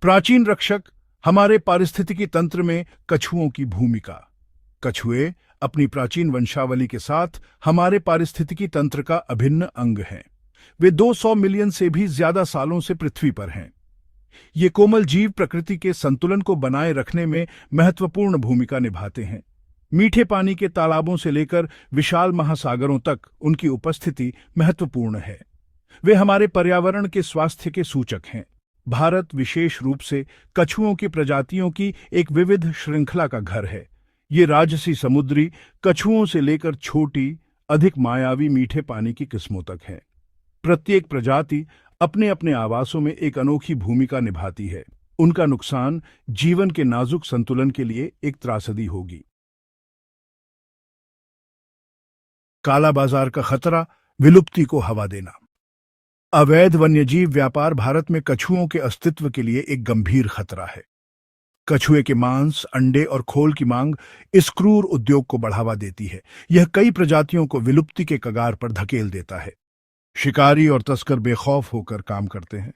प्राचीन रक्षक, हमारे पारिस्थितिकी तंत्र में कछुओं की भूमिका। कछुए अपनी प्राचीन वंशावली के साथ हमारे पारिस्थितिकी तंत्र का अभिन्न अंग हैं। वे 200 मिलियन से भी ज्यादा सालों से पृथ्वी पर हैं। ये कोमल जीव प्रकृति के संतुलन को बनाए रखने में महत्वपूर्ण भूमिका निभाते हैं। मीठे पानी के तालाबों से लेकर विशाल महासागरों तक उनकी उपस्थिति महत्वपूर्ण है। वे हमारे पर्यावरण के स्वास्थ्य के सूचक हैं। भारत विशेष रूप से कछुओं की प्रजातियों की एक विविध श्रृंखला का घर है। ये राजसी समुद्री कछुओं से लेकर छोटी, अधिक मायावी मीठे पानी की किस्मों तक है। प्रत्येक प्रजाति अपने अपने आवासों में एक अनोखी भूमिका निभाती है। उनका नुकसान जीवन के नाजुक संतुलन के लिए एक त्रासदी होगी। काला बाजार का खतरा, विलुप्ति को हवा देना। अवैध वन्यजीव व्यापार भारत में कछुओं के अस्तित्व के लिए एक गंभीर खतरा है। कछुए के मांस, अंडे और खोल की मांग इस क्रूर उद्योग को बढ़ावा देती है। यह कई प्रजातियों को विलुप्ति के कगार पर धकेल देता है। शिकारी और तस्कर बेखौफ होकर काम करते हैं।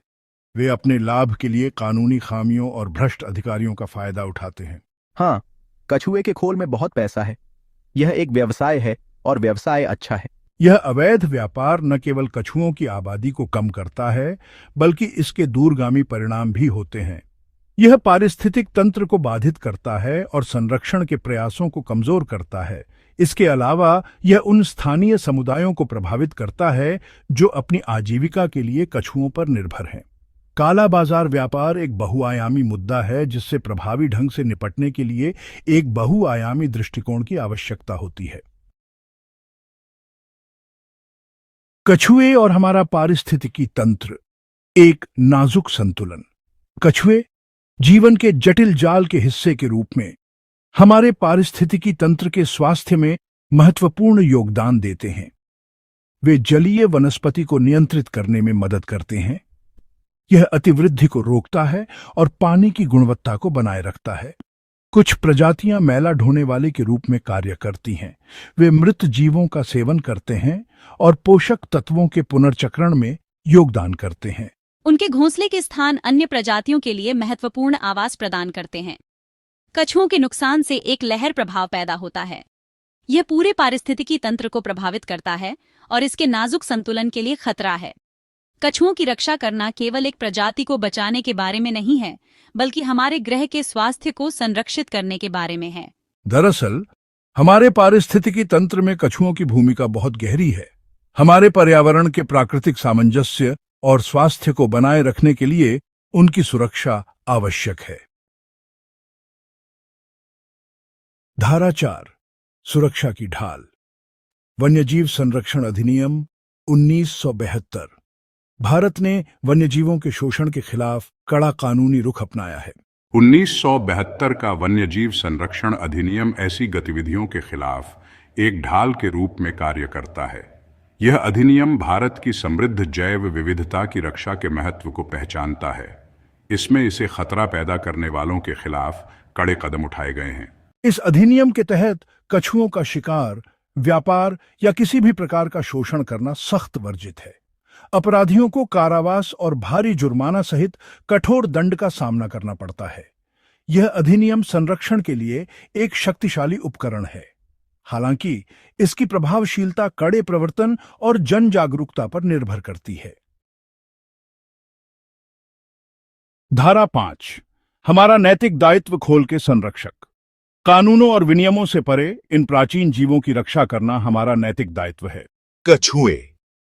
वे अपने लाभ के लिए कानूनी खामियों और भ्रष्ट अधिकारियों का फायदा उठाते हैं। हाँ, कछुए के खोल में बहुत पैसा है। यह एक व्यवसाय है और व्यवसाय अच्छा है। यह अवैध व्यापार न केवल कछुओं की आबादी को कम करता है, बल्कि इसके दूरगामी परिणाम भी होते हैं। यह पारिस्थितिक तंत्र को बाधित करता है और संरक्षण के प्रयासों को कमजोर करता है। इसके अलावा यह उन स्थानीय समुदायों को प्रभावित करता है जो अपनी आजीविका के लिए कछुओं पर निर्भर हैं। काला बाजार व्यापार एक बहुआयामी मुद्दा है जिससे प्रभावी ढंग से निपटने के लिए एक बहुआयामी दृष्टिकोण की आवश्यकता होती है। कछुए और हमारा पारिस्थितिकी तंत्र, एक नाजुक संतुलन। कछुए जीवन के जटिल जाल के हिस्से के रूप में हमारे पारिस्थितिकी तंत्र के स्वास्थ्य में महत्वपूर्ण योगदान देते हैं। वे जलीय वनस्पति को नियंत्रित करने में मदद करते हैं। यह अतिवृद्धि को रोकता है और पानी की गुणवत्ता को बनाए रखता है। कुछ प्रजातियां मैला ढोने वाले के रूप में कार्य करती हैं। वे मृत जीवों का सेवन करते हैं और पोषक तत्वों के पुनर्चक्रण में योगदान करते हैं। उनके घोंसले के स्थान अन्य प्रजातियों के लिए महत्वपूर्ण आवास प्रदान करते हैं। कछुओं के नुकसान से एक लहर प्रभाव पैदा होता है। यह पूरे पारिस्थितिकी तंत्र को प्रभावित करता है और इसके नाजुक संतुलन के लिए खतरा है। कछुओं की रक्षा करना केवल एक प्रजाति को बचाने के बारे में नहीं है, बल्कि हमारे ग्रह के स्वास्थ्य को संरक्षित करने के बारे में है। दरअसल हमारे पारिस्थितिकी तंत्र में कछुओं की भूमिका बहुत गहरी है। हमारे पर्यावरण के प्राकृतिक सामंजस्य और स्वास्थ्य को बनाए रखने के लिए उनकी सुरक्षा आवश्यक है। धारा 4, सुरक्षा की ढाल। वन्यजीव संरक्षण अधिनियम 1972। भारत ने वन्यजीवों के शोषण के खिलाफ कड़ा कानूनी रुख अपनाया है। 1972 का वन्यजीव संरक्षण अधिनियम ऐसी गतिविधियों के खिलाफ एक ढाल के रूप में कार्य करता है। यह अधिनियम भारत की समृद्ध जैव विविधता की रक्षा के महत्व को पहचानता है। इसमें इसे खतरा पैदा करने वालों के खिलाफ कड़े कदम उठाए गए हैं। इस अधिनियम के तहत कछुओं का शिकार, व्यापार या किसी भी प्रकार का शोषण करना सख्त वर्जित है। अपराधियों को कारावास और भारी जुर्माना सहित कठोर दंड का सामना करना पड़ता है। यह अधिनियम संरक्षण के लिए एक शक्तिशाली उपकरण है। हालांकि इसकी प्रभावशीलता कड़े प्रवर्तन और जन जागरूकता पर निर्भर करती है। धारा 5, हमारा नैतिक दायित्व खोल के संरक्षक। कानूनों और विनियमों से परे इन प्राचीन जीवों की रक्षा करना हमारा नैतिक दायित्व है। कछुए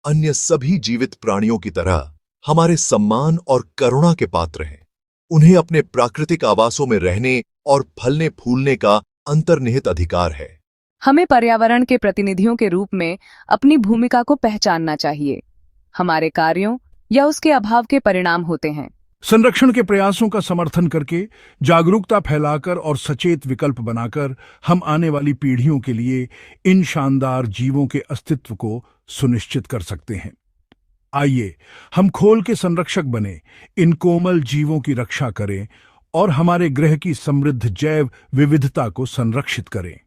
अन्य सभी जीवित प्राणियों की तरह हमारे सम्मान और करुणा के पात्र हैं। उन्हें अपने प्राकृतिक आवासों में रहने और फलने फूलने का अंतर्निहित अधिकार है। हमें पर्यावरण के प्रतिनिधियों के रूप में अपनी भूमिका को पहचानना चाहिए। हमारे कार्यों या उसके अभाव के परिणाम होते हैं। संरक्षण के प्रयासों का समर्थन करके, जागरूकता फैलाकर और सचेत विकल्प बनाकर हम आने वाली पीढ़ियों के लिए इन शानदार जीवों के अस्तित्व को सुनिश्चित कर सकते हैं। आइए हम खोल के संरक्षक बने, इन कोमल जीवों की रक्षा करें और हमारे ग्रह की समृद्ध जैव विविधता को संरक्षित करें।